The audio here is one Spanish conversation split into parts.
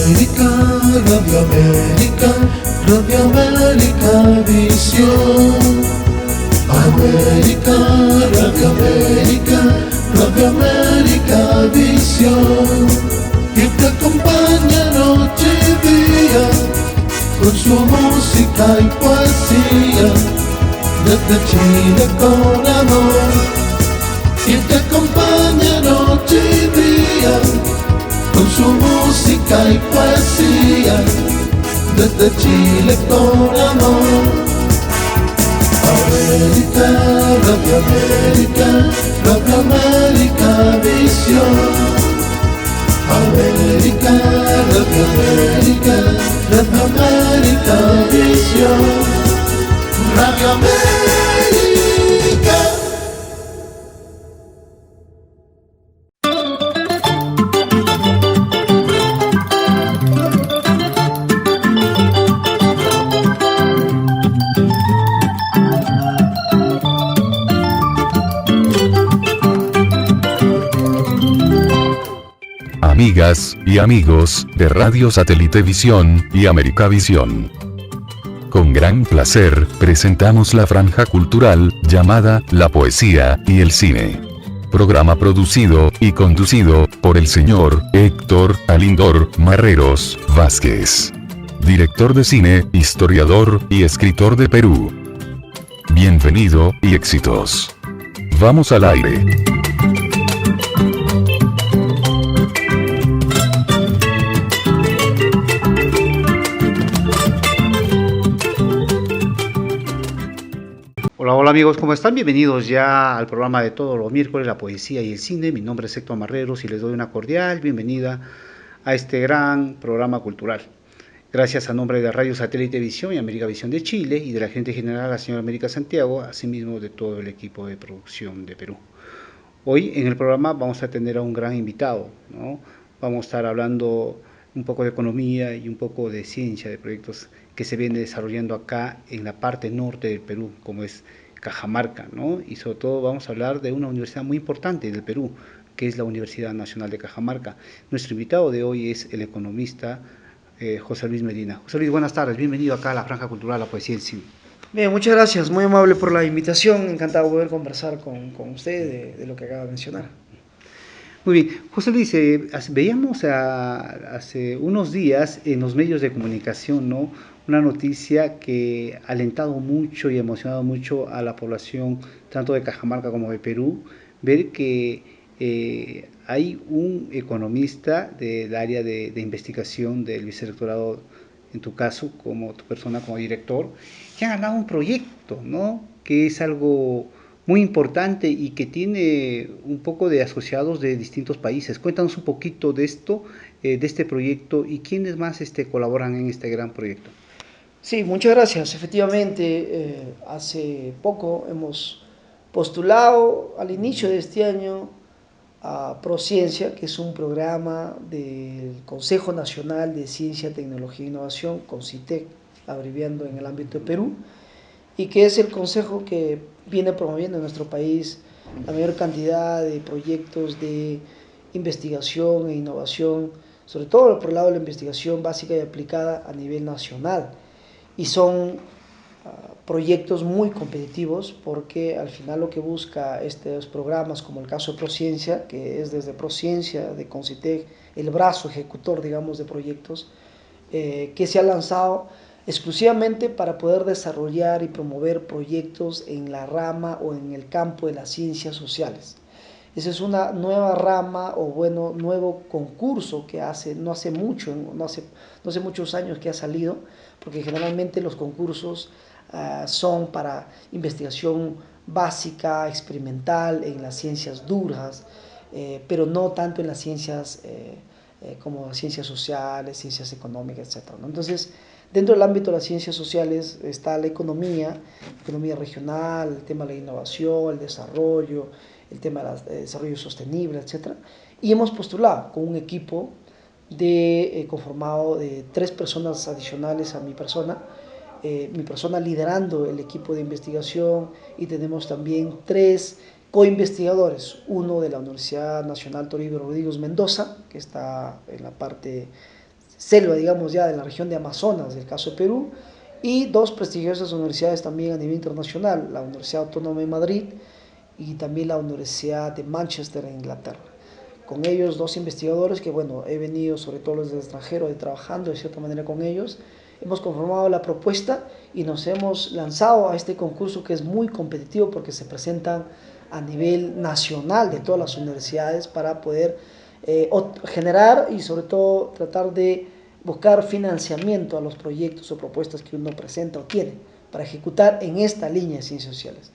América, Radio América, Radio América Visión. América, Radio América, Radio América Visión. Y te acompaña noche y día con su música y poesía, desde Chile con amor. Y te acompaña noche y día con su música y poesía, desde Chile con amor. América, Radio América, Radio América Visión. América, Radio América, Radio América Visión. Radio América. Amigas y amigos de Radio Satélite Visión y América Visión. Con gran placer, presentamos la franja cultural, llamada La Poesía y el Cine. Programa producido y conducido por el señor Héctor Alindor Marreros Vázquez. Director de cine, historiador y escritor de Perú. Bienvenido y éxitos. Vamos al aire. Hola amigos, ¿cómo están? Bienvenidos ya al programa de todos los miércoles, La Poesía y el Cine. Mi nombre es Héctor Marreros y les doy una cordial bienvenida a este gran programa cultural. Gracias a nombre de Radio Satélite Visión y América Visión de Chile y de la gerente general, la señora América Santiago, asimismo de todo el equipo de producción de Perú. Hoy en el programa vamos a tener a un gran invitado, ¿no? Vamos a estar hablando un poco de economía y un poco de ciencia, de proyectos que se vienen desarrollando acá en la parte norte del Perú, como es Cajamarca, ¿no? Y sobre todo vamos a hablar de una universidad muy importante del Perú, que es la Universidad Nacional de Cajamarca. Nuestro invitado de hoy es el economista José Luis Medina. José Luis, buenas tardes, bienvenido acá a la Franja Cultural, La Poesía y el Cine. Bien, muchas gracias, muy amable por la invitación, encantado de poder conversar con usted de lo que acaba de mencionar. Muy bien, José Luis, veíamos hace unos días en los medios de comunicación, ¿no?, una noticia que ha alentado mucho y emocionado mucho a la población, tanto de Cajamarca como de Perú, ver que hay un economista del área de investigación del vicerrectorado, en tu caso, como tu persona como director, que ha ganado un proyecto, ¿no?, que es algo muy importante y que tiene un poco de asociados de distintos países. Cuéntanos un poquito de esto, de este proyecto y quiénes más colaboran en este gran proyecto. Sí, muchas gracias. Efectivamente, hace poco hemos postulado al inicio de este año a Prociencia, que es un programa del Consejo Nacional de Ciencia, Tecnología e Innovación, CONCITEC, abreviando en el ámbito de Perú, y que es el consejo que viene promoviendo en nuestro país la mayor cantidad de proyectos de investigación e innovación, sobre todo por el lado de la investigación básica y aplicada a nivel nacional. Y son proyectos muy competitivos porque al final lo que busca estos programas, como el caso de Prociencia, que es desde Prociencia de CONCITEC el brazo ejecutor, digamos, de proyectos, que se ha lanzado exclusivamente para poder desarrollar y promover proyectos en la rama o en el campo de las ciencias sociales. Esa es una nueva rama o nuevo concurso que no hace muchos años que ha salido, porque generalmente los concursos son para investigación básica, experimental, en las ciencias duras, pero no tanto en las ciencias como ciencias sociales, ciencias económicas, etc., ¿no? Entonces, dentro del ámbito de las ciencias sociales está la economía regional, el tema de la innovación, el desarrollo, el tema del desarrollo sostenible, etc. Y hemos postulado con un equipo conformado de 3 personas adicionales a mi persona liderando el equipo de investigación, y tenemos también 3 coinvestigadores, uno de la Universidad Nacional Toribio Rodríguez Mendoza, que está en la parte selva, digamos, ya de la región de Amazonas, del caso de Perú, y 2 prestigiosas universidades también a nivel internacional, la Universidad Autónoma de Madrid y también la Universidad de Manchester en Inglaterra. Con ellos 2 investigadores que, bueno, he venido sobre todo desde el extranjero trabajando de cierta manera con ellos, hemos conformado la propuesta y nos hemos lanzado a este concurso que es muy competitivo porque se presentan a nivel nacional de todas las universidades para poder generar y sobre todo tratar de buscar financiamiento a los proyectos o propuestas que uno presenta o tiene para ejecutar en esta línea de ciencias sociales.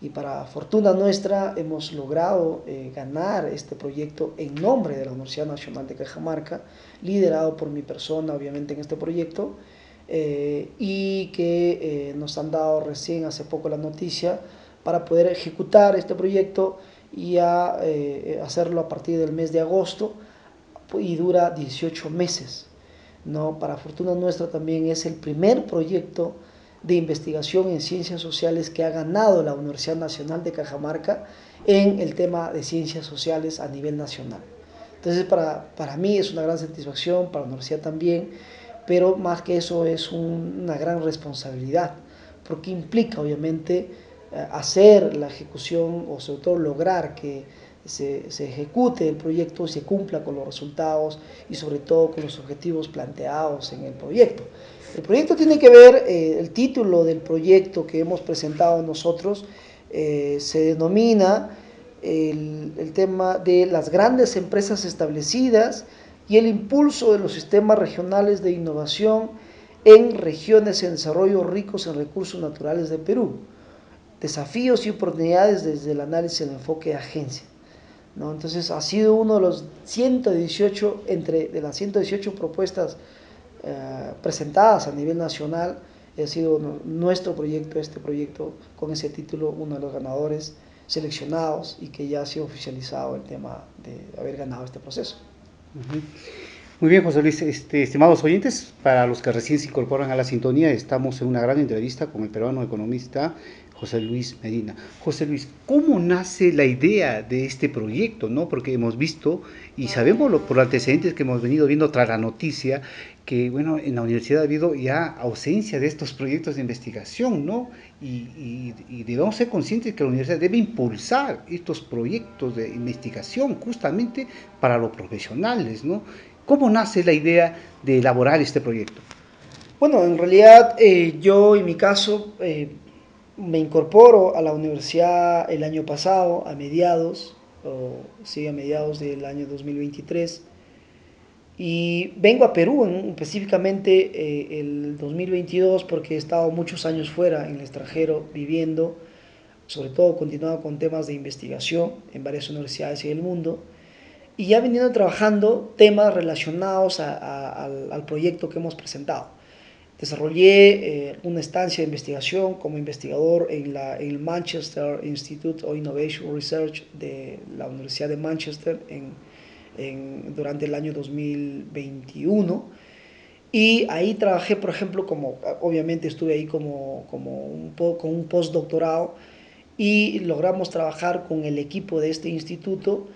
Y para fortuna nuestra hemos logrado ganar este proyecto en nombre de la Universidad Nacional de Cajamarca, liderado por mi persona obviamente en este proyecto, y que nos han dado recién hace poco la noticia para poder ejecutar este proyecto y hacerlo a partir del mes de agosto y dura 18 meses. ¿No? Para fortuna nuestra también es el primer proyecto de investigación en ciencias sociales que ha ganado la Universidad Nacional de Cajamarca en el tema de ciencias sociales a nivel nacional. Entonces para mí es una gran satisfacción, para la universidad también, pero más que eso es una gran responsabilidad, porque implica obviamente hacer la ejecución o sobre todo lograr que se ejecute el proyecto y se cumpla con los resultados y sobre todo con los objetivos planteados en el proyecto. El proyecto tiene que ver, el título del proyecto que hemos presentado nosotros se denomina el tema de las grandes empresas establecidas y el impulso de los sistemas regionales de innovación en regiones en desarrollo ricos en recursos naturales de Perú. Desafíos y oportunidades desde el análisis del enfoque de agencia. ¿No? Entonces ha sido uno de los 118, de las 118 propuestas presentadas a nivel nacional, ha sido nuestro proyecto, este proyecto con ese título, uno de los ganadores seleccionados y que ya ha sido oficializado el tema de haber ganado este proceso. Muy bien, José Luis. Estimados oyentes, para los que recién se incorporan a la sintonía, estamos en una gran entrevista con el peruano economista José Luis Medina. José Luis, ¿cómo nace la idea de este proyecto? ¿No? Porque hemos visto y sabemos por antecedentes que hemos venido viendo tras la noticia que, bueno, en la universidad ha habido ya ausencia de estos proyectos de investigación, ¿no? Y debemos ser conscientes que la universidad debe impulsar estos proyectos de investigación justamente para los profesionales, ¿no? ¿Cómo nace la idea de elaborar este proyecto? Bueno, en realidad yo en mi caso me incorporo a la universidad el año pasado, a mediados del año 2023, y vengo a Perú específicamente el 2022 porque he estado muchos años fuera en el extranjero viviendo, sobre todo continuado con temas de investigación en varias universidades en el mundo, y ya veniendo trabajando temas relacionados al proyecto que hemos presentado. Desarrollé una estancia de investigación como investigador en el Manchester Institute of Innovation Research de la Universidad de Manchester durante el año 2021, y ahí trabajé, por ejemplo, obviamente estuve ahí con un postdoctorado, y logramos trabajar con el equipo de este instituto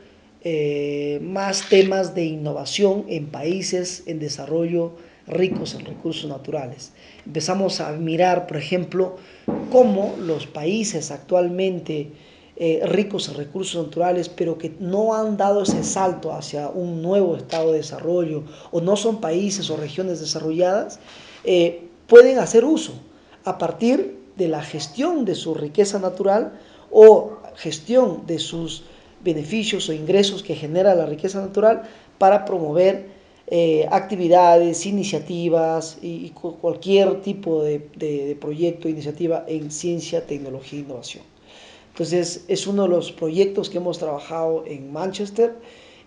más temas de innovación en países en desarrollo ricos en recursos naturales. Empezamos a mirar, por ejemplo, cómo los países actualmente ricos en recursos naturales, pero que no han dado ese salto hacia un nuevo estado de desarrollo, o no son países o regiones desarrolladas, pueden hacer uso a partir de la gestión de su riqueza natural o gestión de sus beneficios o ingresos que genera la riqueza natural para promover actividades, iniciativas y cualquier tipo de proyecto, iniciativa en ciencia, tecnología e innovación. Entonces es uno de los proyectos que hemos trabajado en Manchester,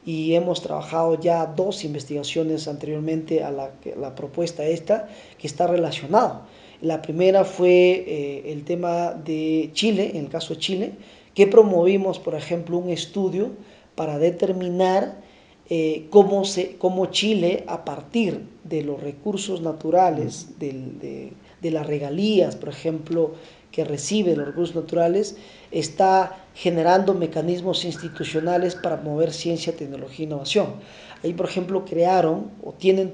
y hemos trabajado ya 2 investigaciones anteriormente a la propuesta esta, que está relacionado. La primera fue el tema de Chile, en el caso de Chile, que promovimos, por ejemplo, un estudio para determinar cómo Chile, a partir de los recursos naturales, de las regalías, por ejemplo, que recibe los recursos naturales está generando mecanismos institucionales para mover ciencia, tecnología e innovación. Ahí, por ejemplo, crearon, o tienen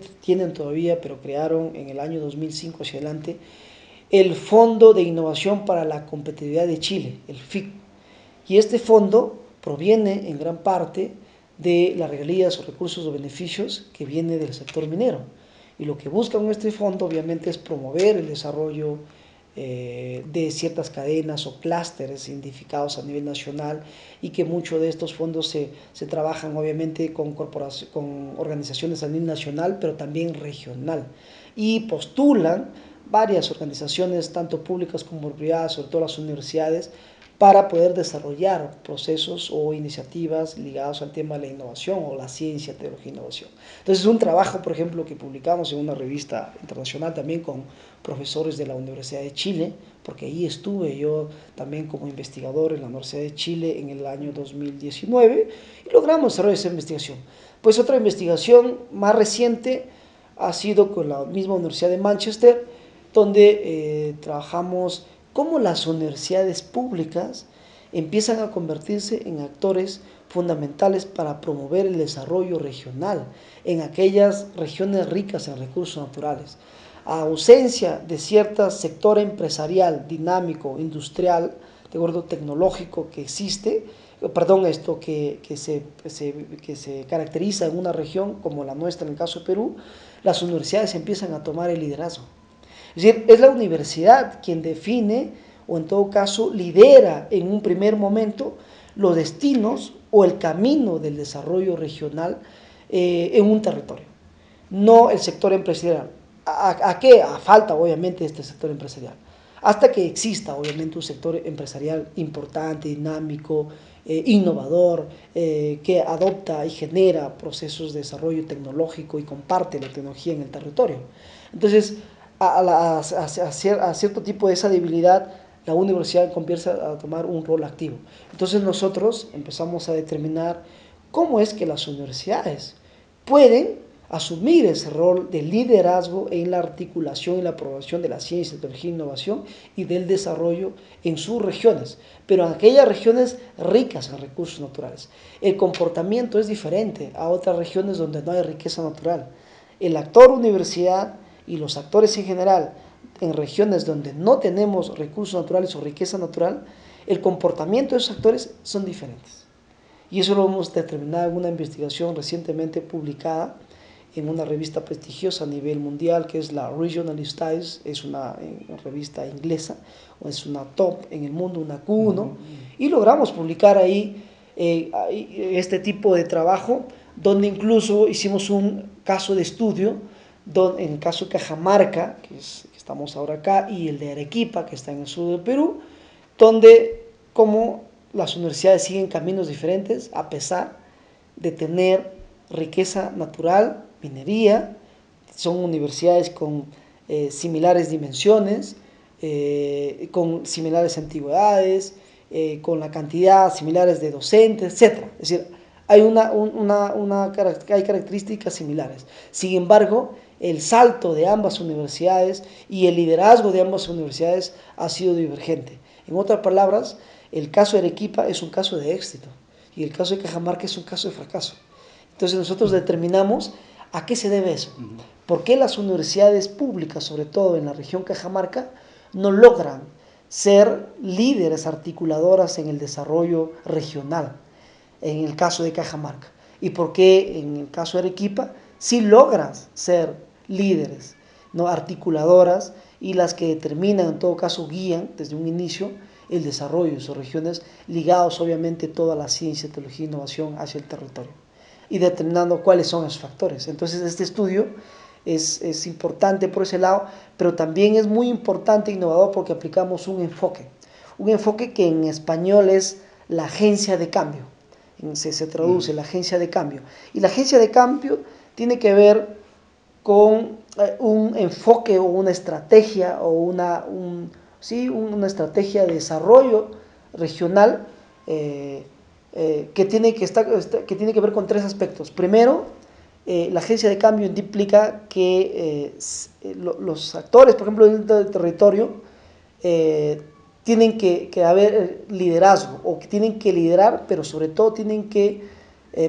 todavía, pero crearon en el año 2005 hacia adelante, el Fondo de Innovación para la Competitividad de Chile, el FIC. Y este fondo proviene en gran parte de las regalías o recursos o beneficios que viene del sector minero. Y lo que busca con este fondo obviamente es promover el desarrollo de ciertas cadenas o clústeres identificados a nivel nacional, y que muchos de estos fondos se trabajan obviamente con organizaciones a nivel nacional, pero también regional, y postulan varias organizaciones, tanto públicas como privadas, sobre todo las universidades, para poder desarrollar procesos o iniciativas ligados al tema de la innovación o la ciencia, tecnología e innovación. Entonces es un trabajo, por ejemplo, que publicamos en una revista internacional también con profesores de la Universidad de Chile, porque ahí estuve yo también como investigador en la Universidad de Chile en el año 2019 y logramos desarrollar esa investigación. Pues otra investigación más reciente ha sido con la misma Universidad de Manchester, donde trabajamos cómo las universidades públicas empiezan a convertirse en actores fundamentales para promover el desarrollo regional en aquellas regiones ricas en recursos naturales. A ausencia de cierto sector empresarial, dinámico, industrial, de acuerdo, tecnológico que existe, que se caracteriza en una región como la nuestra, en el caso de Perú, las universidades empiezan a tomar el liderazgo. Es decir, es la universidad quien define, o en todo caso lidera en un primer momento, los destinos o el camino del desarrollo regional en un territorio, no el sector empresarial. ¿A qué? A falta, obviamente, de este sector empresarial. Hasta que exista, obviamente, un sector empresarial importante, dinámico, innovador, que adopta y genera procesos de desarrollo tecnológico y comparte la tecnología en el territorio. Entonces, a cierto tipo de esa debilidad, la universidad comienza a tomar un rol activo. Entonces nosotros empezamos a determinar cómo es que las universidades pueden asumir ese rol de liderazgo en la articulación y la aprobación de la ciencia, tecnología e innovación y del desarrollo en sus regiones, pero en aquellas regiones ricas en recursos naturales. El comportamiento es diferente a otras regiones donde no hay riqueza natural. El actor universidad y los actores en general en regiones donde no tenemos recursos naturales o riqueza natural, el comportamiento de esos actores son diferentes. Y eso lo hemos determinado en una investigación recientemente publicada en una revista prestigiosa a nivel mundial, que es la Regional Studies, es una revista inglesa, es una top en el mundo, una Q1, y logramos publicar ahí este tipo de trabajo, donde incluso hicimos un caso de estudio, en el caso de Cajamarca, que estamos ahora acá, y el de Arequipa, que está en el sur del Perú, donde como las universidades siguen caminos diferentes a pesar de tener riqueza natural, minería, son universidades con similares dimensiones, con similares antigüedades, con la cantidad similares de docentes, etc. Es decir, hay características similares. Sin embargo, el salto de ambas universidades y el liderazgo de ambas universidades ha sido divergente. En otras palabras, el caso de Arequipa es un caso de éxito y el caso de Cajamarca es un caso de fracaso. Entonces nosotros determinamos a qué se debe eso. ¿Por qué las universidades públicas, sobre todo en la región Cajamarca, no logran ser líderes articuladoras en el desarrollo regional, en el caso de Cajamarca? ¿Y por qué en el caso de Arequipa sí logran ser líderes, ¿no? Articuladoras, y las que determinan, en todo caso guían desde un inicio el desarrollo de sus regiones, ligados obviamente toda la ciencia, tecnología e innovación hacia el territorio, y determinando cuáles son esos factores? Entonces este estudio es importante por ese lado, pero también es muy importante e innovador porque aplicamos un enfoque que en español es la agencia de cambio, se traduce la agencia de cambio, y la agencia de cambio tiene que ver con un enfoque o una estrategia o una estrategia de desarrollo regional que tiene que ver con tres aspectos. Primero, la agencia de cambio implica que los actores, por ejemplo, del territorio, tienen que haber liderazgo, o que tienen que liderar, pero sobre todo tienen que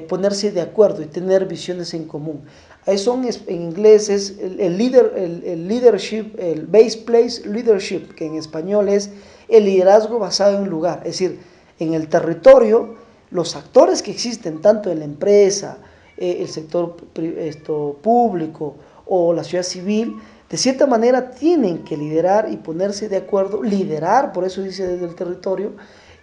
ponerse de acuerdo y tener visiones en común. Eso en inglés es el leadership, el base place leadership, que en español es el liderazgo basado en lugar. Es decir, en el territorio, los actores que existen, tanto en la empresa, el sector público o la sociedad civil, de cierta manera tienen que liderar y ponerse de acuerdo, liderar, por eso dice desde el territorio,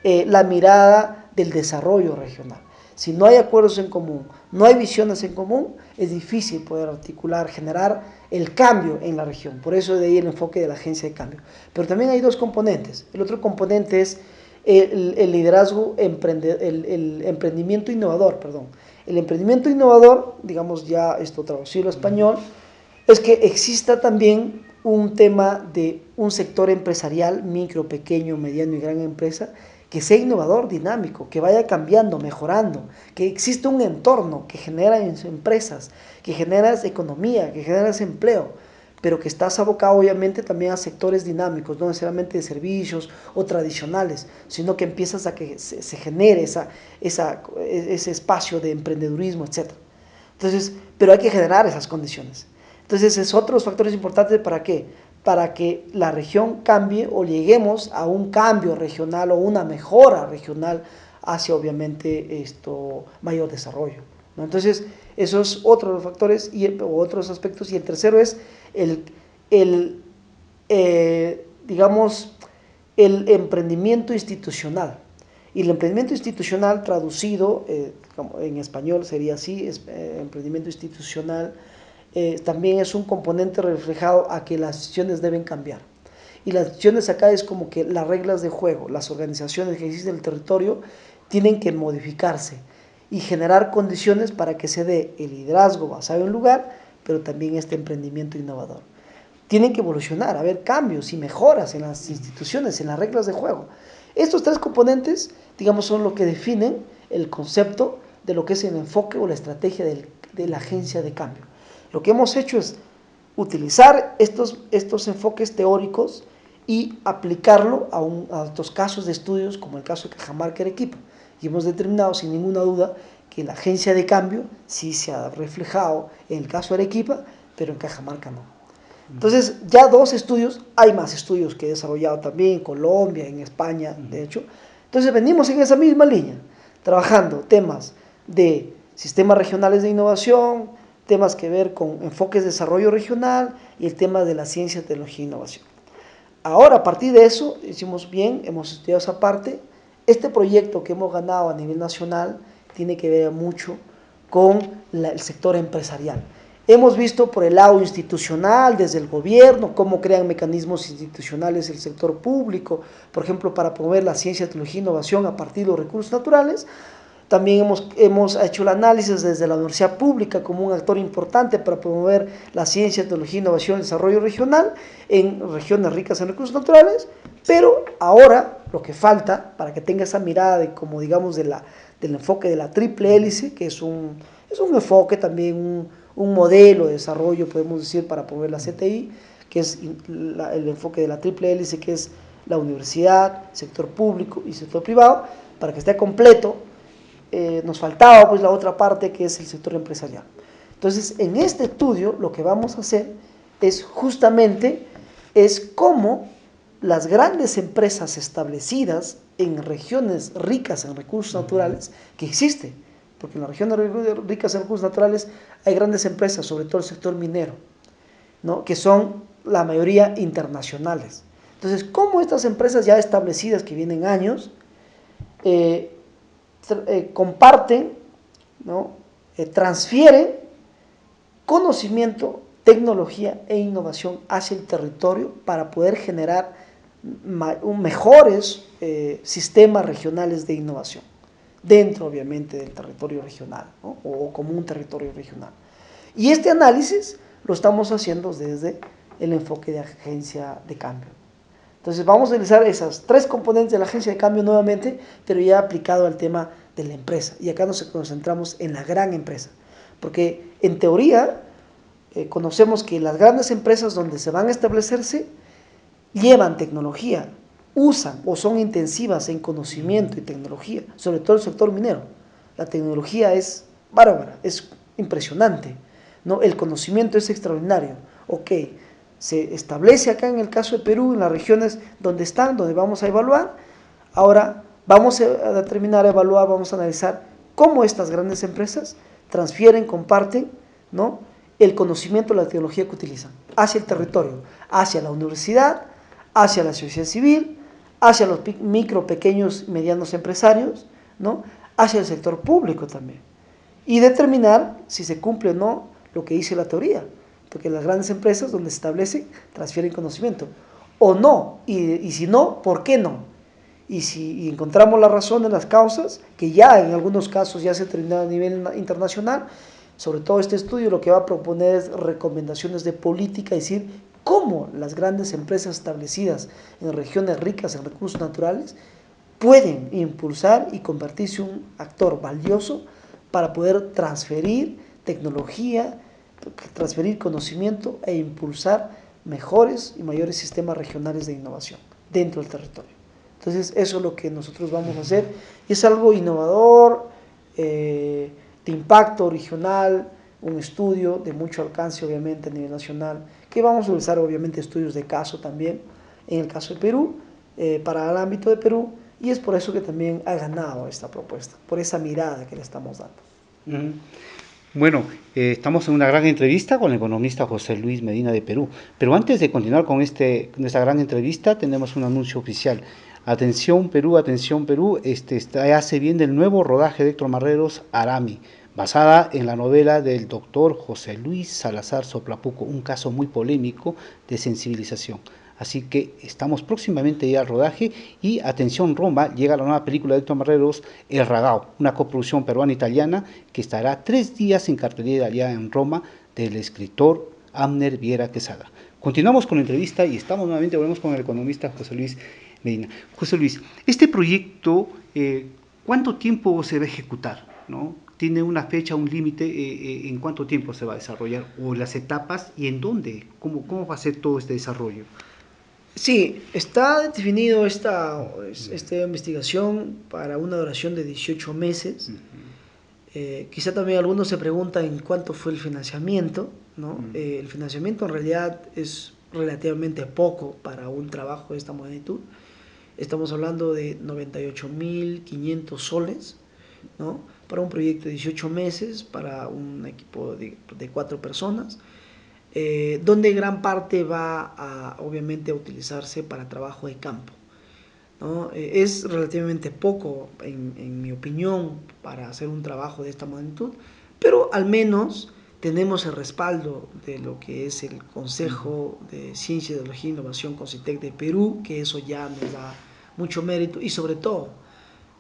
la mirada del desarrollo regional. Si no hay acuerdos en común, no hay visiones en común, es difícil poder articular, generar el cambio en la región. Por eso de ahí el enfoque de la agencia de cambio. Pero también hay dos componentes. El otro componente es el liderazgo, el emprendimiento innovador, perdón. El emprendimiento innovador, digamos ya esto traducido al español, es que exista también un tema de un sector empresarial, micro, pequeño, mediano y gran empresa, que sea innovador, dinámico, que vaya cambiando, mejorando, que exista un entorno que genera empresas, que genera economía, que genera empleo, pero que estás abocado obviamente también a sectores dinámicos, no necesariamente de servicios o tradicionales, sino que empiezas a que se genere ese espacio de emprendedurismo, etc. Entonces, pero hay que generar esas condiciones. Entonces, es otros factores importantes. ¿Para qué? Para que la región cambie o lleguemos a un cambio regional o una mejora regional hacia obviamente mayor desarrollo, ¿no? Entonces, esos otros factores o otros aspectos. Y el tercero es digamos, el emprendimiento institucional. Y el emprendimiento institucional traducido en español sería así, emprendimiento institucional. También es un componente reflejado a que las decisiones deben cambiar. Y las decisiones acá es como que las reglas de juego, las organizaciones que existen en el territorio tienen que modificarse y generar condiciones para que se dé el liderazgo basado en lugar, pero también este emprendimiento innovador. Tienen que evolucionar, haber cambios y mejoras en las instituciones, en las reglas de juego. Estos tres componentes, digamos, son lo que definen el concepto de lo que es el enfoque o la estrategia de la agencia de cambio. Lo que hemos hecho es utilizar estos enfoques teóricos y aplicarlo a estos casos de estudios, como el caso de Cajamarca Arequipa. Y hemos determinado sin ninguna duda que la agencia de cambio sí se ha reflejado en el caso de Arequipa, pero en Cajamarca no. Entonces, ya dos estudios, hay más estudios que he desarrollado también en Colombia, en España, de hecho. Entonces, venimos en esa misma línea, trabajando temas de sistemas regionales de innovación, temas que ver con enfoques de desarrollo regional y el tema de la ciencia, tecnología e innovación. Ahora, a partir de eso, hicimos bien, hemos estudiado esa parte. Este proyecto que hemos ganado a nivel nacional tiene que ver mucho con el sector empresarial. Hemos visto por el lado institucional, desde el gobierno, cómo crean mecanismos institucionales el sector público, por ejemplo, para promover la ciencia, tecnología e innovación a partir de los recursos naturales. También hemos hecho el análisis desde la universidad pública como un actor importante para promover la ciencia, tecnología, innovación y desarrollo regional en regiones ricas en recursos naturales, pero ahora lo que falta para que tenga esa mirada de, como digamos, del enfoque de la triple hélice, que es un enfoque también, un modelo de desarrollo, podemos decir, para promover la CTI, que es el enfoque de la triple hélice, que es la universidad, sector público y sector privado, para que esté completo. Nos faltaba pues la otra parte, que es el sector empresarial. Entonces, en este estudio lo que vamos a hacer es justamente cómo las grandes empresas establecidas en regiones ricas en recursos naturales, que existen, porque en las regiones ricas en recursos naturales hay grandes empresas, sobre todo el sector minero, ¿no?, que son la mayoría internacionales. Entonces, cómo estas empresas ya establecidas, que vienen años, comparten, ¿no?, transfieren conocimiento, tecnología e innovación hacia el territorio para poder generar mejores sistemas regionales de innovación, dentro obviamente del territorio regional, ¿no?, o como un territorio regional. Y este análisis lo estamos haciendo desde el enfoque de agencia de cambio. Entonces vamos a utilizar esas tres componentes de la agencia de cambio nuevamente, pero ya aplicado al tema de la empresa. Y acá nos concentramos en la gran empresa, porque en teoría conocemos que las grandes empresas donde se van a establecerse llevan tecnología, usan o son intensivas en conocimiento y tecnología, sobre todo el sector minero. La tecnología es bárbara, es impresionante, ¿no? El conocimiento es extraordinario. Ok, se establece acá en el caso de Perú, en las regiones donde están, donde vamos a evaluar. Ahora vamos a determinar, a evaluar, vamos a analizar cómo estas grandes empresas transfieren, comparten, ¿no?, el conocimiento, la tecnología que utilizan hacia el territorio, hacia la universidad, hacia la sociedad civil, hacia los micro, pequeños y medianos empresarios, ¿no?, hacia el sector público también. Y determinar si se cumple o no lo que dice la teoría, porque las grandes empresas donde se establece transfieren conocimiento, o no, y si no, ¿por qué no? Y si encontramos la razón en las causas, que ya en algunos casos ya se ha terminado a nivel internacional, sobre todo este estudio lo que va a proponer es recomendaciones de política, es decir, cómo las grandes empresas establecidas en regiones ricas en recursos naturales pueden impulsar y convertirse en un actor valioso para poder transferir tecnología, transferir conocimiento e impulsar mejores y mayores sistemas regionales de innovación dentro del territorio. Entonces eso es lo que nosotros vamos a hacer, y es algo innovador, de impacto regional, un estudio de mucho alcance obviamente a nivel nacional, que vamos a usar obviamente estudios de caso también, en el caso de Perú, para el ámbito de Perú, y es por eso que también ha ganado esta propuesta, por esa mirada que le estamos dando. Bueno, estamos en una gran entrevista con el economista José Luis Medina de Perú, pero antes de continuar con esta gran entrevista tenemos un anuncio oficial. Atención Perú, ya se viene el nuevo rodaje de Héctor Marreros, Arami, basada en la novela del doctor José Luis Salazar Soplapuco, un caso muy polémico de sensibilización. Así que estamos próximamente ya al rodaje, y atención Roma, llega la nueva película de Héctor Marreros, El Ragao, una coproducción peruana-italiana que estará 3 días en cartelera allá en Roma, del escritor Abner Viera Quesada. Continuamos con la entrevista y volvemos con el economista José Luis Medina. José Luis, este proyecto, ¿cuánto tiempo se va a ejecutar, ¿no? ¿Tiene una fecha, un límite en cuánto tiempo se va a desarrollar, o las etapas, y en dónde? ¿Cómo va a ser todo este desarrollo? Sí, está definido esta investigación para una duración de 18 meses. Quizá también algunos se preguntan en cuánto fue el financiamiento, ¿no? El financiamiento en realidad es relativamente poco para un trabajo de esta magnitud. Estamos hablando de 98.500 soles, ¿no?, para un proyecto de 18 meses, para un equipo de 4 personas. Donde gran parte va obviamente a utilizarse para trabajo de campo, ¿no? Es relativamente poco, en mi opinión, para hacer un trabajo de esta magnitud, pero al menos tenemos el respaldo de lo que es el Consejo de Ciencia, Tecnología e Innovación, CONCITEC de Perú, que eso ya nos da mucho mérito, y sobre todo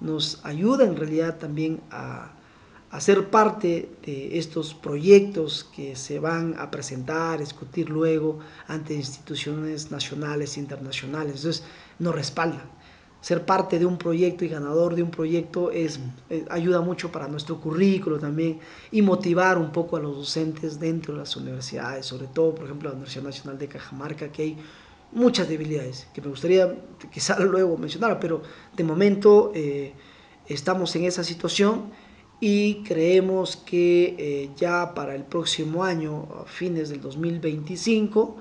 nos ayuda en realidad también a ser parte de estos proyectos que se van a presentar, discutir luego ante instituciones nacionales e internacionales. Entonces nos respaldan. Ser parte de un proyecto y ganador de un proyecto ayuda mucho para nuestro currículo también, y motivar un poco a los docentes dentro de las universidades, sobre todo, por ejemplo, la Universidad Nacional de Cajamarca, que hay muchas debilidades que me gustaría quizá luego mencionar, pero de momento estamos en esa situación, y creemos que ya para el próximo año, a fines del 2025,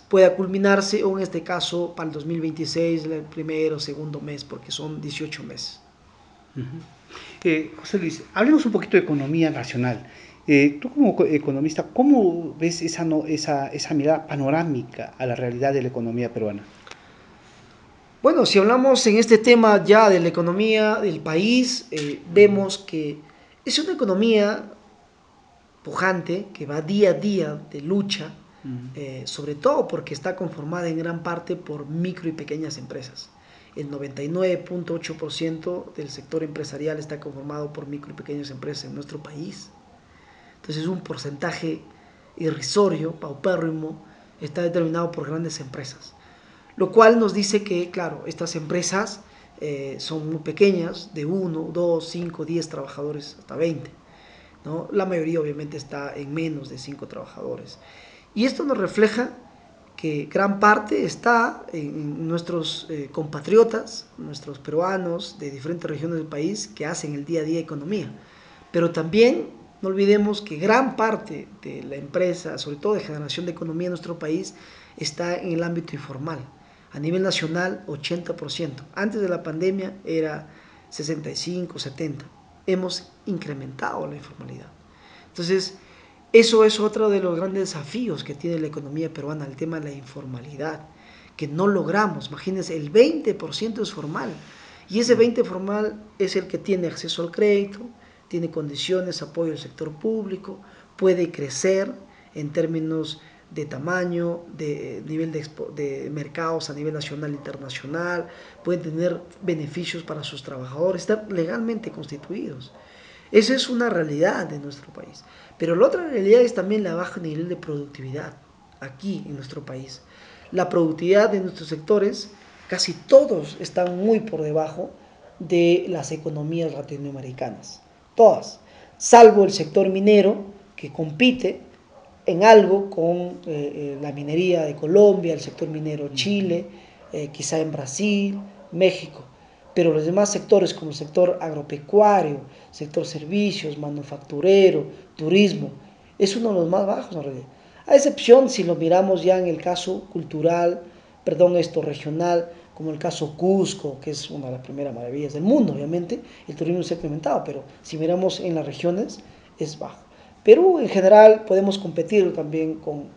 pueda culminarse, o en este caso para el 2026, el primero o segundo mes, porque son 18 meses. José Luis, hablemos un poquito de economía nacional. Tú como economista, ¿cómo ves esa mirada panorámica a la realidad de la economía peruana? Bueno, si hablamos en este tema ya de la economía del país, vemos que es una economía pujante, que va día a día de lucha, sobre todo porque está conformada en gran parte por micro y pequeñas empresas. El 99.8% del sector empresarial está conformado por micro y pequeñas empresas en nuestro país. Entonces, un porcentaje irrisorio, paupérrimo, está determinado por grandes empresas. Lo cual nos dice que, claro, estas empresas son muy pequeñas, de 1, 2, 5, 10 trabajadores hasta 20, ¿no? La mayoría obviamente está en menos de 5 trabajadores. Y esto nos refleja que gran parte está en nuestros compatriotas, nuestros peruanos de diferentes regiones del país que hacen el día a día economía. Pero también no olvidemos que gran parte de la empresa, sobre todo de generación de economía en nuestro país, está en el ámbito informal. A nivel nacional, 80%. Antes de la pandemia era 65, 70. Hemos incrementado la informalidad. Entonces, eso es otro de los grandes desafíos que tiene la economía peruana, el tema de la informalidad, que no logramos. Imagínense, el 20% es formal, y ese 20% formal es el que tiene acceso al crédito, tiene condiciones, apoyo del sector público, puede crecer en términos de tamaño, de nivel de mercados a nivel nacional e internacional, pueden tener beneficios para sus trabajadores, están legalmente constituidos. Esa es una realidad de nuestro país. Pero la otra realidad es también la baja nivel de productividad aquí en nuestro país. La productividad de nuestros sectores, casi todos están muy por debajo de las economías latinoamericanas. Todas, salvo el sector minero, que compite en algo con la minería de Colombia, el sector minero Chile, quizá en Brasil, México. Pero los demás sectores, como el sector agropecuario, sector servicios, manufacturero, turismo, es uno de los más bajos en realidad. A excepción si lo miramos ya en el caso regional, como el caso Cusco, que es una de las primeras maravillas del mundo, obviamente, el turismo se ha incrementado, pero si miramos en las regiones, es bajo. Perú, en general, podemos competir también con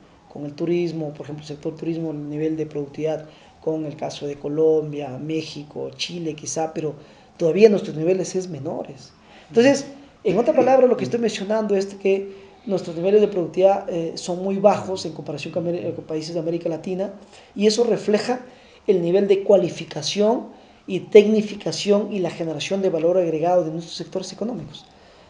el turismo, por ejemplo, el sector turismo, el nivel de productividad, con el caso de Colombia, México, Chile quizá, pero todavía nuestros niveles es menores. Entonces, en otra palabra, lo que estoy mencionando es que nuestros niveles de productividad son muy bajos en comparación con países de América Latina, y eso refleja el nivel de cualificación y tecnificación y la generación de valor agregado de nuestros sectores económicos.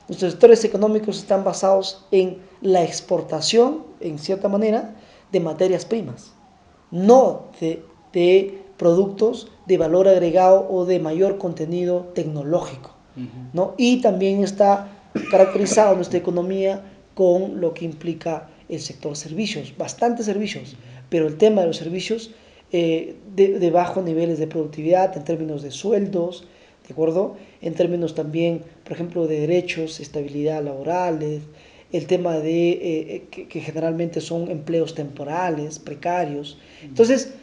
Nuestros sectores económicos están basados en la exportación, en cierta manera, de materias primas, no de productos de valor agregado o de mayor contenido tecnológico, ¿no? Y también está caracterizado nuestra economía con lo que implica el sector servicios, bastantes servicios, pero el tema de los servicios de bajos niveles de productividad en términos de sueldos, ¿de acuerdo? En términos también, por ejemplo, de derechos, estabilidad laborales, el tema de que generalmente son empleos temporales, precarios. Entonces,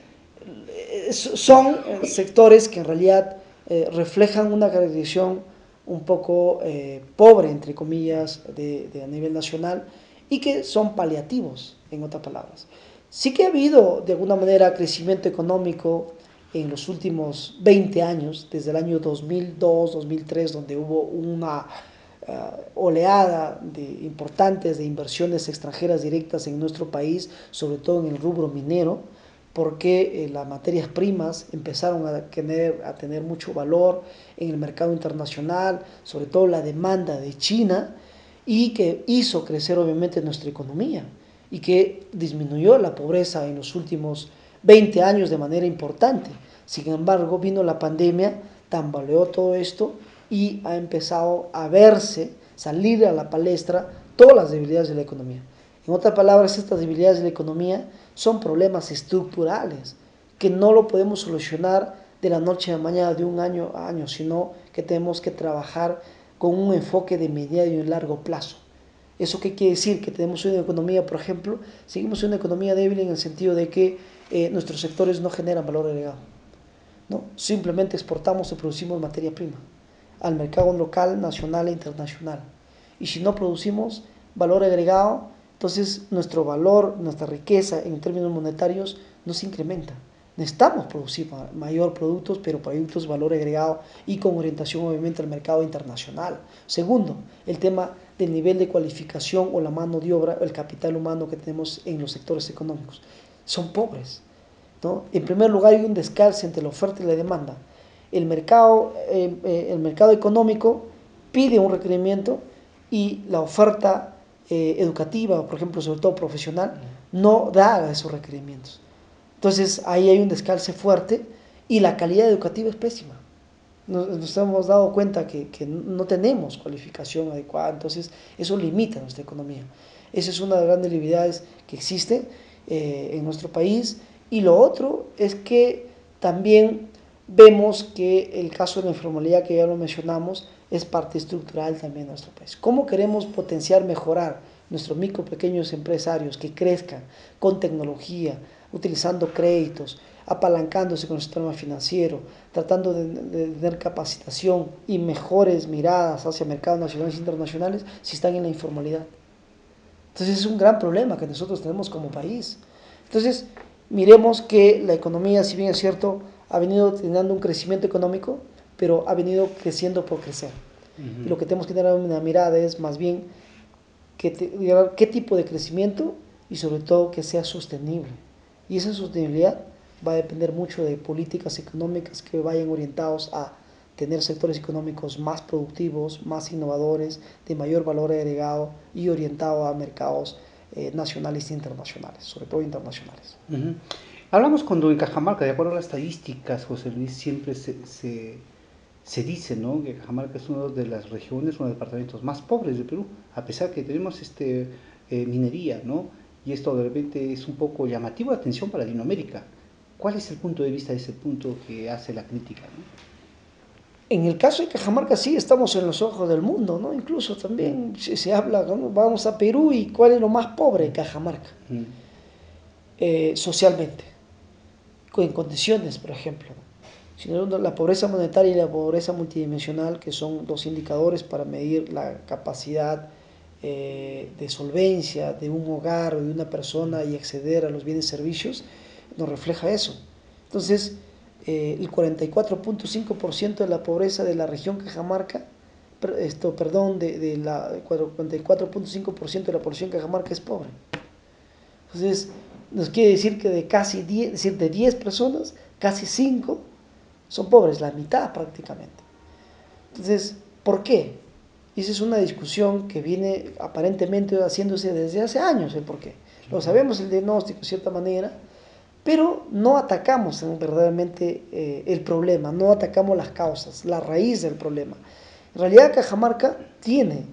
son sectores que en realidad reflejan una caracterización un poco pobre, entre comillas, a nivel nacional, y que son paliativos, en otras palabras. Sí que ha habido, de alguna manera, crecimiento económico en los últimos 20 años, desde el año 2002, 2003, donde hubo una oleada importantes de inversiones extranjeras directas en nuestro país, sobre todo en el rubro minero, porque las materias primas empezaron a tener mucho valor en el mercado internacional, sobre todo la demanda de China, y que hizo crecer obviamente nuestra economía y que disminuyó la pobreza en los últimos 20 años de manera importante. Sin embargo, vino la pandemia, tambaleó todo esto y ha empezado a salir a la palestra todas las debilidades de la economía. En otras palabras, estas debilidades de la economía son problemas estructurales que no lo podemos solucionar de la noche a la mañana, de un año a año, sino que tenemos que trabajar con un enfoque de mediano y largo plazo. ¿Eso qué quiere decir? Que tenemos una economía, por ejemplo, seguimos una economía débil en el sentido de que nuestros sectores no generan valor agregado, ¿no? Simplemente exportamos y producimos materia prima al mercado local, nacional e internacional. Y si no producimos valor agregado, entonces nuestro valor, nuestra riqueza en términos monetarios no se incrementa. Necesitamos producir mayor productos, pero productos de valor agregado y con orientación obviamente al mercado internacional. Segundo, el tema del nivel de cualificación o la mano de obra, el capital humano que tenemos en los sectores económicos. Son pobres, ¿no? En primer lugar, hay un descalce entre la oferta y la demanda. El mercado económico pide un requerimiento y la oferta educativa, por ejemplo, sobre todo profesional, no da esos requerimientos. Entonces, ahí hay un descalce fuerte y la calidad educativa es pésima. Nos hemos dado cuenta que no tenemos cualificación adecuada, entonces eso limita nuestra economía. Esa es una de las grandes debilidades que existe en nuestro país. Y lo otro es que también vemos que el caso de la informalidad, que ya lo mencionamos, es parte estructural también de nuestro país. ¿Cómo queremos potenciar, mejorar nuestros micro, pequeños empresarios que crezcan con tecnología, utilizando créditos, apalancándose con el sistema financiero, tratando de tener capacitación y mejores miradas hacia mercados nacionales e internacionales si están en la informalidad? Entonces es un gran problema que nosotros tenemos como país. Entonces miremos que la economía, si bien es cierto, ha venido teniendo un crecimiento económico, pero ha venido creciendo por crecer. Y lo que tenemos que tener una mirada es más bien qué tipo de crecimiento y sobre todo que sea sostenible. Y esa sostenibilidad va a depender mucho de políticas económicas que vayan orientados a tener sectores económicos más productivos, más innovadores, de mayor valor agregado y orientado a mercados nacionales e internacionales, sobre todo internacionales. Hablamos cuando en Cajamarca, de acuerdo a las estadísticas, José Luis, siempre se dice, ¿no?, que Cajamarca es una de las regiones, uno de los departamentos más pobres del Perú, a pesar que tenemos minería, ¿no? Y esto de repente es un poco llamativo de atención para Latinoamérica. ¿Cuál es el punto de vista de ese punto que hace la crítica, ¿no? En el caso de Cajamarca sí estamos en los ojos del mundo, ¿no? Incluso también se habla, ¿no?, vamos a Perú y ¿cuál es lo más pobre? Cajamarca. Socialmente, en condiciones, por ejemplo, sino la pobreza monetaria y la pobreza multidimensional, que son dos indicadores para medir la capacidad de solvencia de un hogar o de una persona y acceder a los bienes y servicios, nos refleja eso. Entonces, el 44.5% de la pobreza de la región Cajamarca, de la 44.5% de la población de Cajamarca es pobre. Entonces, nos quiere decir que de casi 10, es decir, de 10 personas, casi 5 son pobres, la mitad prácticamente. Entonces, ¿por qué? Y esa es una discusión que viene aparentemente haciéndose desde hace años, el por qué. Lo sabemos, el diagnóstico de cierta manera, pero no atacamos verdaderamente el problema, no atacamos las causas, la raíz del problema. En realidad Cajamarca tiene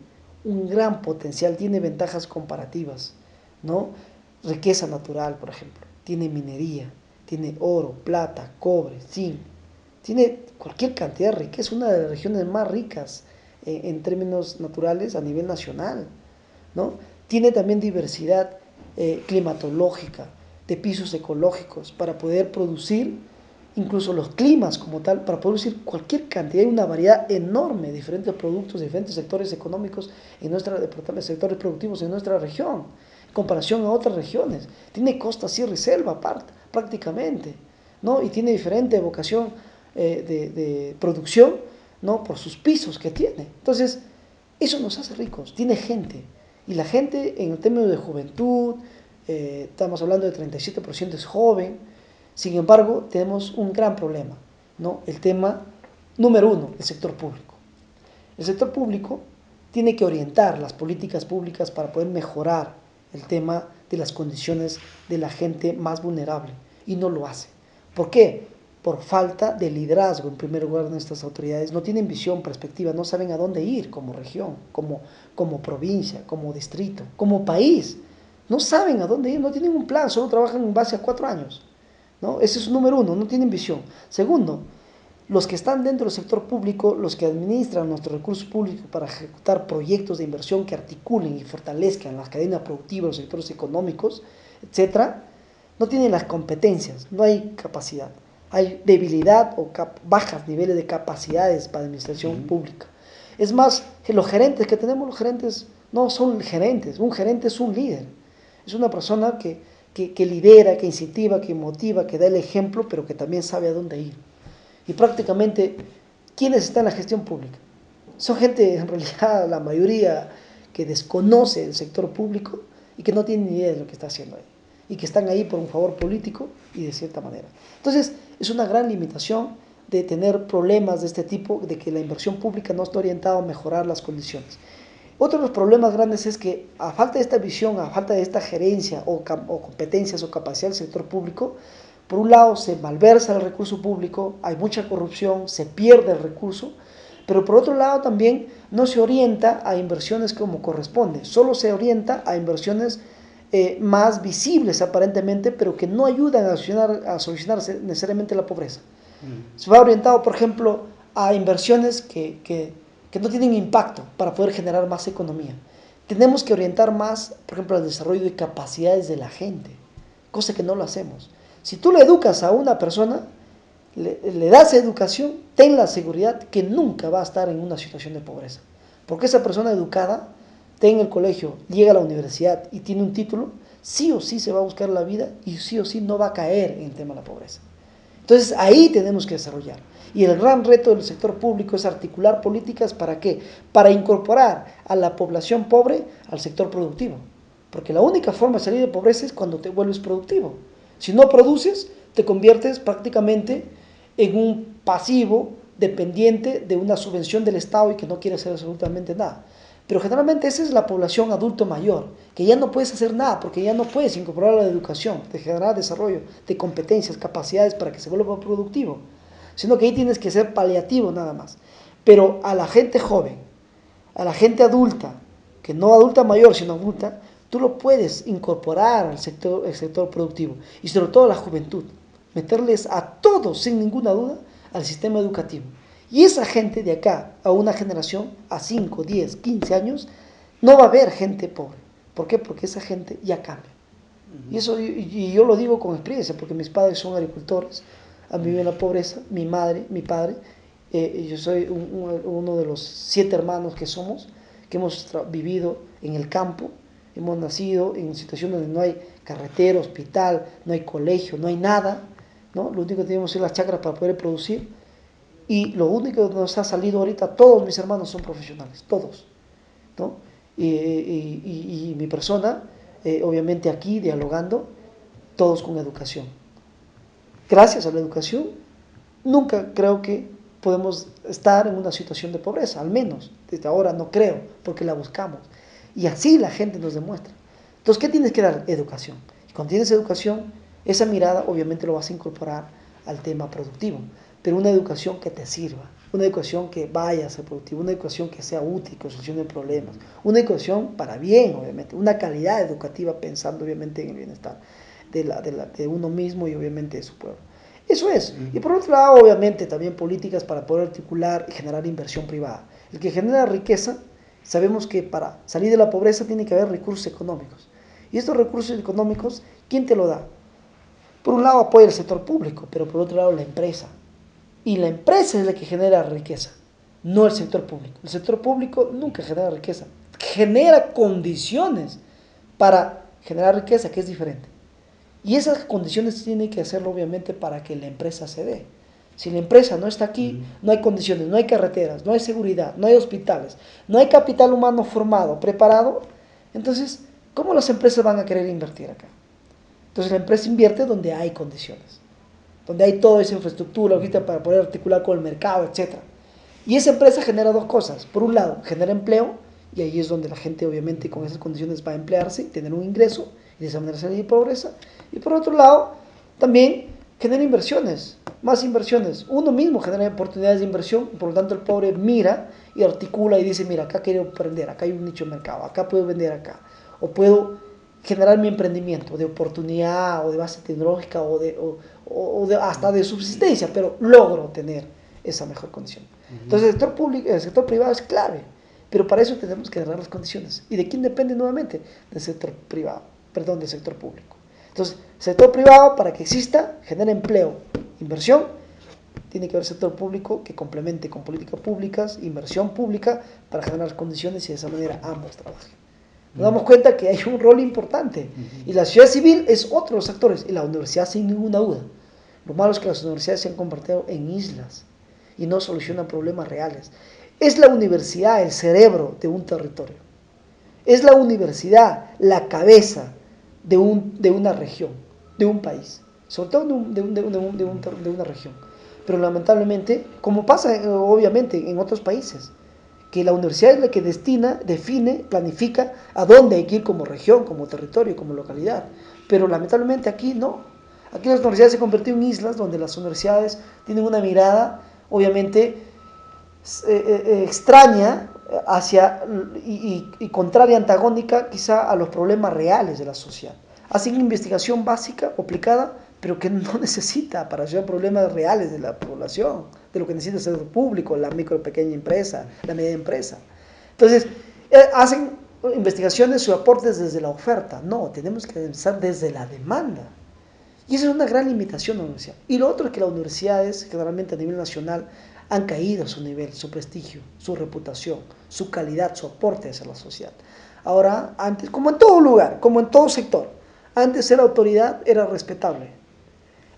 un gran potencial, tiene ventajas comparativas, ¿no? Riqueza natural, por ejemplo, tiene minería, tiene oro, plata, cobre, zinc, tiene cualquier cantidad de riqueza, una de las regiones más ricas en términos naturales a nivel nacional, ¿no? Tiene también diversidad climatológica, de pisos ecológicos para poder producir, incluso los climas como tal, para producir cualquier cantidad, hay una variedad enorme de diferentes productos, de diferentes sectores económicos, sectores productivos en nuestra región, en comparación a otras regiones. Tiene costa, sierra y selva prácticamente, ¿no? Y tiene diferente vocación de producción, ¿no?, por sus pisos que tiene. Entonces, eso nos hace ricos, tiene gente, y la gente en el término de juventud, estamos hablando de 37% es joven. Sin embargo, tenemos un gran problema, ¿no? El tema número uno, el sector público. El sector público tiene que orientar las políticas públicas para poder mejorar el tema de las condiciones de la gente más vulnerable, y no lo hace. ¿Por qué? Por falta de liderazgo, en primer lugar, de nuestras autoridades. No tienen visión, perspectiva, no saben a dónde ir como región, como provincia, como distrito, como país. No saben a dónde ir, no tienen un plan, solo trabajan en base a 4 años, ¿no? Ese es número uno, no tienen visión. Segundo, los que están dentro del sector público, los que administran nuestros recursos públicos para ejecutar proyectos de inversión que articulen y fortalezcan las cadenas productivas, los sectores económicos, etcétera, no tienen las competencias, no hay capacidad. Hay debilidad o bajas niveles de capacidades para administración pública. Es más, que los gerentes que tenemos, los gerentes no son gerentes, un gerente es un líder. Es una persona que lidera, que incentiva, que motiva, que da el ejemplo, pero que también sabe a dónde ir. Y prácticamente, ¿quiénes están en la gestión pública? Son gente, en realidad, la mayoría que desconoce el sector público y que no tiene ni idea de lo que está haciendo ahí. Y que están ahí por un favor político y de cierta manera. Entonces, es una gran limitación de tener problemas de este tipo, de que la inversión pública no está orientada a mejorar las condiciones. Otro de los problemas grandes es que a falta de esta visión, a falta de esta gerencia o competencias o capacidad del sector público, por un lado se malversa el recurso público, hay mucha corrupción, se pierde el recurso, pero por otro lado también no se orienta a inversiones como corresponde, solo se orienta a inversiones más visibles aparentemente, pero que no ayudan a solucionar necesariamente la pobreza. Se va orientado, por ejemplo, a inversiones que no tienen impacto para poder generar más economía. Tenemos que orientar más, por ejemplo, al desarrollo de capacidades de la gente, cosa que no lo hacemos. Si tú le educas a una persona, le das educación, ten la seguridad que nunca va a estar en una situación de pobreza. Porque esa persona educada, está en el colegio, llega a la universidad y tiene un título, sí o sí se va a buscar la vida y sí o sí no va a caer en el tema de la pobreza. Entonces ahí tenemos que desarrollar. Y el gran reto del sector público es articular políticas ¿para qué? Para incorporar a la población pobre al sector productivo. Porque la única forma de salir de pobreza es cuando te vuelves productivo. Si no produces, te conviertes prácticamente en un pasivo dependiente de una subvención del Estado y que no quiere hacer absolutamente nada. Pero generalmente esa es la población adulto mayor, que ya no puedes hacer nada porque ya no puedes incorporar a la educación, de generar desarrollo de competencias, capacidades para que se vuelva productivo, sino que ahí tienes que ser paliativo nada más. Pero a la gente joven, a la gente adulta, que no adulta mayor sino adulta, tú lo puedes incorporar al sector productivo y sobre todo a la juventud, meterles a todos sin ninguna duda al sistema educativo. Y esa gente de acá a una generación, a 5, 10, 15 años, no va a haber gente pobre. ¿Por qué? Porque esa gente ya cambia. Y eso y yo lo digo con experiencia, porque mis padres son agricultores, han vivido en la pobreza, mi madre, mi padre, yo soy uno de los 7 hermanos que somos, que hemos vivido en el campo, hemos nacido en situaciones donde no hay carretera, hospital, no hay colegio, no hay nada, ¿no? Lo único que tenemos es las chacras para poder producir. Y lo único que nos ha salido ahorita, todos mis hermanos son profesionales, todos, ¿no? Y mi persona, obviamente aquí dialogando, todos con educación. Gracias a la educación, nunca creo que podemos estar en una situación de pobreza, al menos desde ahora no creo, porque la buscamos. Y así la gente nos demuestra. Entonces, ¿qué tienes que dar? Educación. Y cuando tienes educación, esa mirada obviamente lo vas a incorporar al tema productivo. Pero una educación que te sirva, una educación que vaya a ser productiva, una educación que sea útil, que solucione problemas, una educación para bien, obviamente, una calidad educativa pensando obviamente en el bienestar de uno mismo y obviamente de su pueblo. Eso es. Y por otro lado, obviamente, también políticas para poder articular y generar inversión privada. El que genera riqueza, sabemos que para salir de la pobreza tiene que haber recursos económicos. Y estos recursos económicos, ¿quién te lo da? Por un lado apoya el sector público, pero por otro lado la empresa. Y la empresa es la que genera riqueza, no el sector público. El sector público nunca genera riqueza, genera condiciones para generar riqueza, que es diferente. Y esas condiciones tienen que hacerlo obviamente para que la empresa se dé. Si la empresa no está aquí, no hay condiciones, no hay carreteras, no hay seguridad, no hay hospitales, no hay capital humano formado, preparado, entonces, ¿cómo las empresas van a querer invertir acá? Entonces la empresa invierte donde hay condiciones, donde hay toda esa infraestructura ahorita para poder articular con el mercado, etc. Y esa empresa genera dos cosas. Por un lado, genera empleo, y ahí es donde la gente obviamente con esas condiciones va a emplearse, tener un ingreso, y de esa manera salir de pobreza. Y por otro lado, también genera inversiones, más inversiones. Uno mismo genera oportunidades de inversión, por lo tanto el pobre mira y articula y dice, mira, acá quiero emprender, acá hay un nicho de mercado, acá puedo vender acá, o puedo generar mi emprendimiento de oportunidad o de base tecnológica o hasta de subsistencia, pero logro tener esa mejor condición. Entonces el sector público, el sector privado es clave, pero para eso tenemos que dar las condiciones. ¿Y de quién depende nuevamente? Del sector privado, del sector público. Entonces, el sector privado, para que exista, genera empleo, inversión, tiene que haber sector público que complemente con políticas públicas, inversión pública, para generar condiciones y de esa manera ambos trabajen. Nos damos cuenta que hay un rol importante y la sociedad civil es otro de los actores y la universidad sin ninguna duda. Lo malo es que las universidades se han convertido en islas y no solucionan problemas reales. Es la universidad el cerebro de un territorio. Es la universidad la cabeza de una región, de un país, sobre todo de una región. Pero lamentablemente, como pasa obviamente en otros países, que la universidad es la que define, planifica a dónde hay que ir como región, como territorio, como localidad. Pero lamentablemente aquí no. Aquí las universidades se han convertido en islas donde las universidades tienen una mirada, obviamente, extraña y contraria, antagónica quizá a los problemas reales de la sociedad. Hacen investigación básica o aplicada, pero que no necesita para resolver problemas reales de la población, de lo que necesita el sector público, la micro pequeña empresa, la media empresa. Entonces, hacen investigaciones o aportes desde la oferta. No, tenemos que empezar desde la demanda. Y esa es una gran limitación de la universidad. Y lo otro es que las universidades, generalmente a nivel nacional, han caído su nivel, su prestigio, su reputación, su calidad, su aporte hacia la sociedad. Ahora, antes, como en todo lugar, como en todo sector, antes ser autoridad era respetable.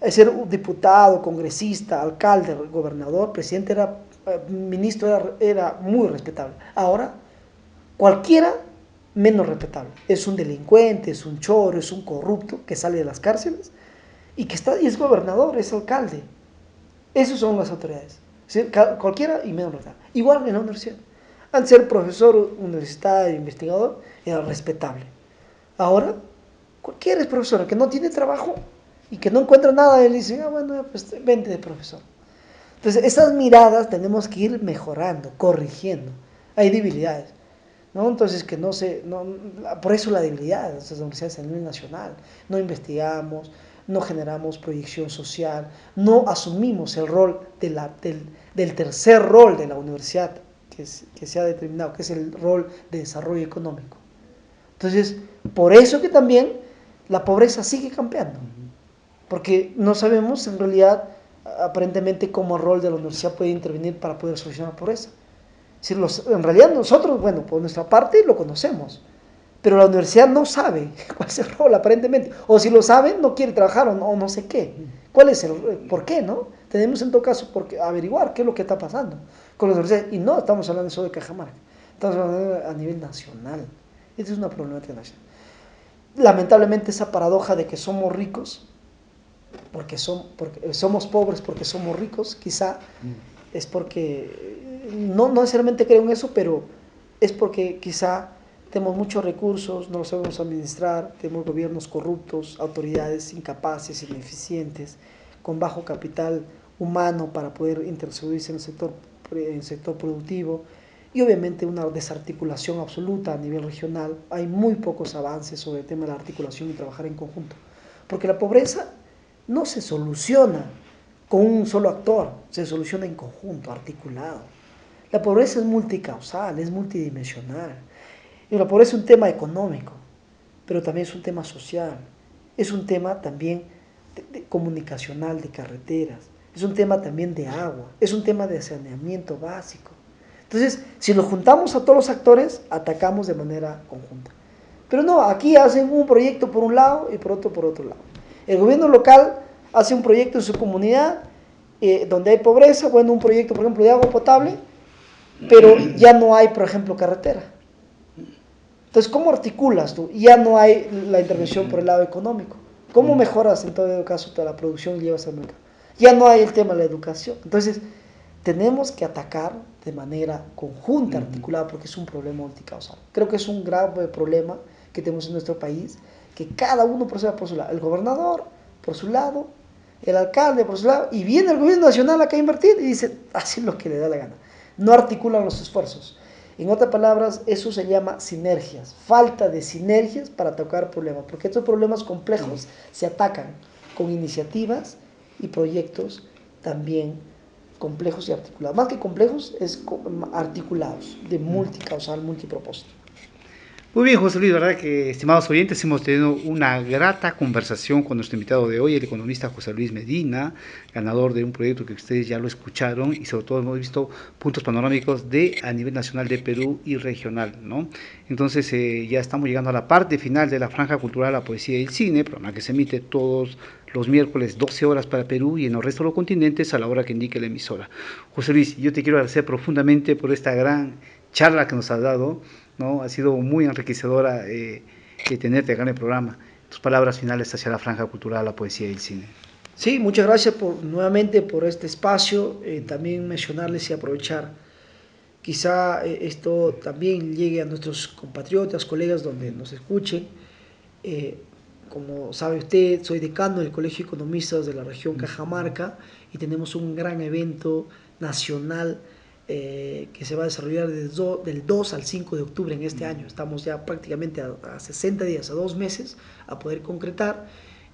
Ser un diputado, congresista, alcalde, gobernador, presidente, ministro, era muy respetable. Ahora, cualquiera menos respetable. Es un delincuente, es un choro, es un corrupto que sale de las cárceles y es gobernador, es alcalde. Esas son las autoridades. ¿Sí? Cualquiera y menos respetable. Igual en la universidad. Antes ser profesor universitario, investigador, era respetable. Ahora, cualquiera es profesor que no tiene trabajo y que no encuentra nada, él dice, bueno, pues vente de profesor. Entonces, esas miradas tenemos que ir mejorando, corrigiendo. Hay debilidades, ¿no? Entonces, por eso la debilidad de estas universidades a nivel nacional. No investigamos, no generamos proyección social, no asumimos el rol del tercer rol de la universidad que se ha determinado, que es el rol de desarrollo económico. Entonces, por eso que también la pobreza sigue campeando, porque no sabemos en realidad, aparentemente, cómo el rol de la universidad puede intervenir para poder solucionar la pobreza. En realidad nosotros, bueno, por nuestra parte lo conocemos, pero la universidad no sabe cuál es el rol aparentemente, o si lo sabe no quiere trabajar o no sé qué. ¿Cuál es por qué, no? Tenemos en todo caso averiguar qué es lo que está pasando con la universidad, y no estamos hablando solo de Cajamarca, estamos hablando a nivel nacional. Esta es una problemática nacional. Lamentablemente esa paradoja de que somos ricos porque somos pobres porque somos ricos, quizá es porque no necesariamente creo en eso, pero es porque quizá tenemos muchos recursos, no los sabemos administrar, tenemos gobiernos corruptos, autoridades incapaces, ineficientes, con bajo capital humano para poder introducirse en el sector productivo, y obviamente una desarticulación absoluta a nivel regional. Hay muy pocos avances sobre el tema de la articulación y trabajar en conjunto, porque la pobreza no se soluciona con un solo actor, se soluciona en conjunto, articulado. La pobreza es multicausal, es multidimensional. Y la pobreza es un tema económico, pero también es un tema social, es un tema también comunicacional, de carreteras, es un tema también de agua, es un tema de saneamiento básico. Entonces, si nos juntamos a todos los actores, atacamos de manera conjunta. Pero no, aquí hacen un proyecto por un lado y por otro lado. El gobierno local hace un proyecto en su comunidad donde hay pobreza, bueno, un proyecto, por ejemplo, de agua potable, pero ya no hay, por ejemplo, carretera. Entonces, ¿cómo articulas tú? Ya no hay la intervención por el lado económico. ¿Cómo mejoras en todo caso toda la producción y llevas al mercado? Ya no hay el tema de la educación. Entonces, tenemos que atacar de manera conjunta, articulada, porque es un problema multicausal. Creo que es un grave problema que tenemos en nuestro país, que cada uno proceda por su lado. El gobernador por su lado, el alcalde por su lado, y viene el gobierno nacional acá a invertir y dice, así lo que le da la gana. No articulan los esfuerzos. En otras palabras, eso se llama sinergias, falta de sinergias para atacar problemas, porque estos problemas complejos se atacan con iniciativas y proyectos también complejos y articulados. Más que complejos, es articulados, de multicausal, multipropósito. Muy bien, José Luis, verdad que, estimados oyentes, hemos tenido una grata conversación con nuestro invitado de hoy, el economista José Luis Medina, ganador de un proyecto que ustedes ya lo escucharon, y sobre todo hemos visto puntos panorámicos a nivel nacional de Perú y regional, ¿no? Entonces ya estamos llegando a la parte final de la Franja Cultural, la Poesía y el Cine, programa que se emite todos los miércoles 12 horas para Perú y en el resto de los continentes a la hora que indique la emisora. José Luis, yo te quiero agradecer profundamente por esta gran charla que nos has dado, ¿no? Ha sido muy enriquecedora tenerte acá en el programa. Tus palabras finales hacia la Franja Cultural, la Poesía y el Cine. Sí, muchas gracias nuevamente por este espacio. También mencionarles y aprovechar, quizá esto también llegue a nuestros compatriotas, colegas donde nos escuchen. Como sabe usted, soy decano del Colegio de Economistas de la región Cajamarca y tenemos un gran evento nacional que se va a desarrollar del 2 al 5 de octubre en este año. Estamos ya prácticamente a 60 días, a 2 meses, a poder concretar.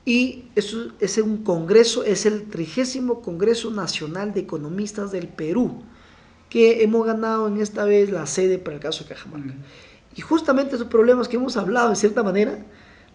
Y eso es un congreso, es el 30º Congreso Nacional de Economistas del Perú, que hemos ganado en esta vez la sede para el caso de Cajamarca. Y justamente esos problemas que hemos hablado, de cierta manera,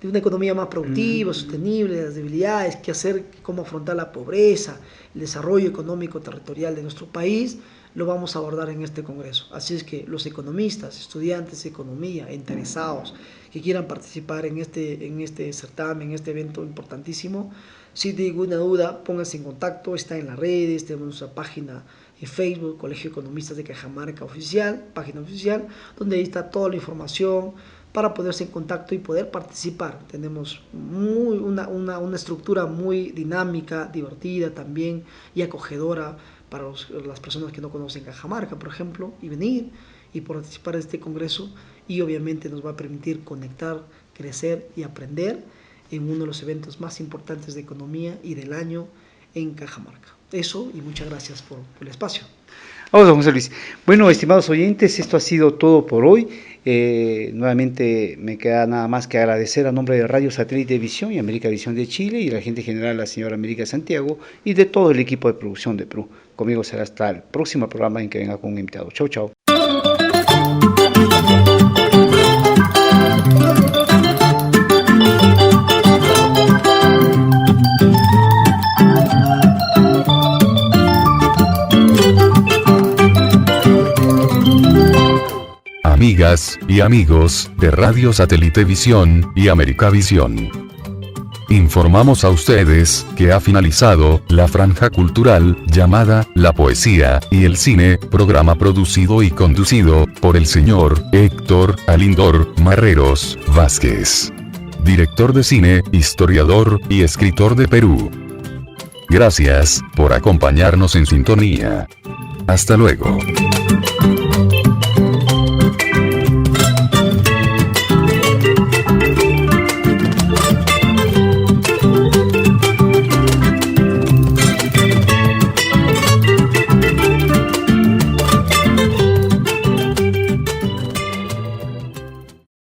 de una economía más productiva, sostenible, de las debilidades, qué hacer, cómo afrontar la pobreza, el desarrollo económico territorial de nuestro país, lo vamos a abordar en este congreso. Así es que los economistas, estudiantes de economía, interesados, que quieran participar en este certamen, en este evento importantísimo, si tienen alguna duda, pónganse en contacto, está en las redes, tenemos nuestra página en Facebook, Colegio de Economistas de Cajamarca Oficial, página oficial, donde ahí está toda la información para ponerse en contacto y poder participar. Tenemos una estructura muy dinámica, divertida también y acogedora para las personas que no conocen Cajamarca, por ejemplo, y venir y participar de este congreso, y obviamente nos va a permitir conectar, crecer y aprender en uno de los eventos más importantes de economía y del año en Cajamarca. Eso, y muchas gracias por el espacio. Vamos, don José Luis. Bueno, estimados oyentes, esto ha sido todo por hoy. Nuevamente me queda nada más que agradecer a nombre de Radio Satélite Visión y América Visión de Chile y la gerente general, la señora América Santiago, y de todo el equipo de producción de Perú. Conmigo será hasta el próximo programa en que venga con un invitado. Chau, chau. Amigas y amigos de Radio Satélite Visión y América Visión, informamos a ustedes que ha finalizado la franja cultural llamada La Poesía y el Cine, programa producido y conducido por el señor Héctor Alindor Marreros Vázquez, director de cine, historiador y escritor de Perú. Gracias por acompañarnos en sintonía. Hasta luego.